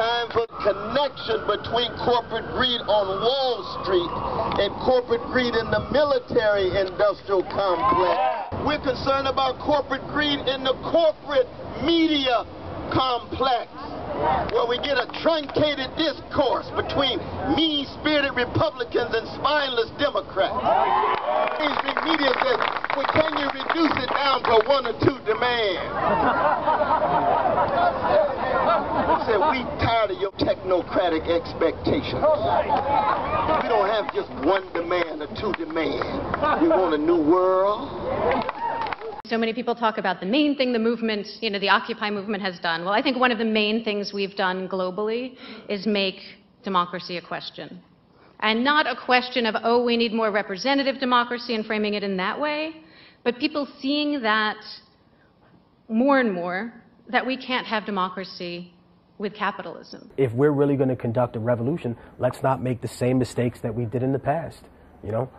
time for connection between corporate greed on Wall Street and corporate greed in the military-industrial complex. We're concerned about corporate greed in the corporate media complex, where we get a truncated discourse between mean-spirited Republicans and spineless Democrats. Mainstream media says, well, can you reduce it down to one or two demands? They said, we tired of your technocratic expectations. We don't have just one demand or two demands. We want a new world. So many people talk about the main thing the movement, the Occupy movement has done. Well, I think one of the main things we've done globally is make democracy a question. And not a question of, oh, we need more representative democracy and framing it in that way, but people seeing that more and more, that we can't have democracy with capitalism. If we're really going to conduct a revolution, let's not make the same mistakes that we did in the past.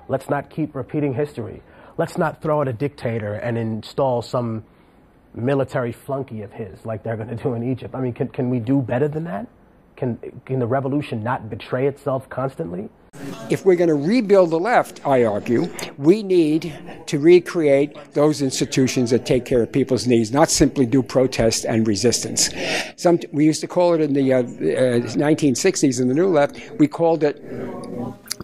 Let's not keep repeating history. Let's not throw out a dictator and install some military flunky of his like they're going to do in Egypt. I mean, can we do better than that? Can the revolution not betray itself constantly? If we're going to rebuild the left, I argue, we need to recreate those institutions that take care of people's needs, not simply do protest and resistance. We used to call it in the 1960s in the New Left, we called it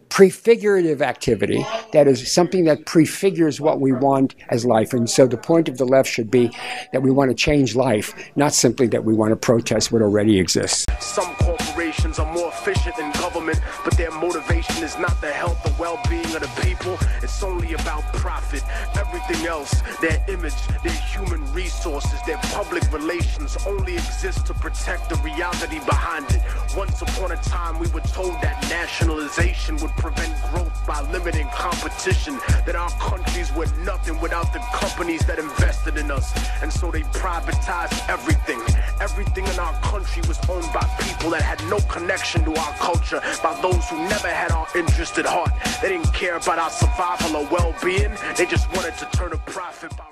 prefigurative activity. That is something that prefigures what we want as life. And so the point of the left should be that we want to change life, not simply that we want to protest what already exists. Some corporations are more efficient than government, but their motivation is not the health or well-being of the people. It's only about profit. Everything else, their image, their human resources, their public relations only exist to protect the reality behind it. Once upon a time, we were told that nationalization would prevent growth by limiting competition, that our countries were nothing without the companies that invested in us. And so they privatized everything. Everything in our country was owned by people that had no connection to our culture, by those who never had our interest at heart. They didn't care about our survival or well-being. They just wanted to turn a profit by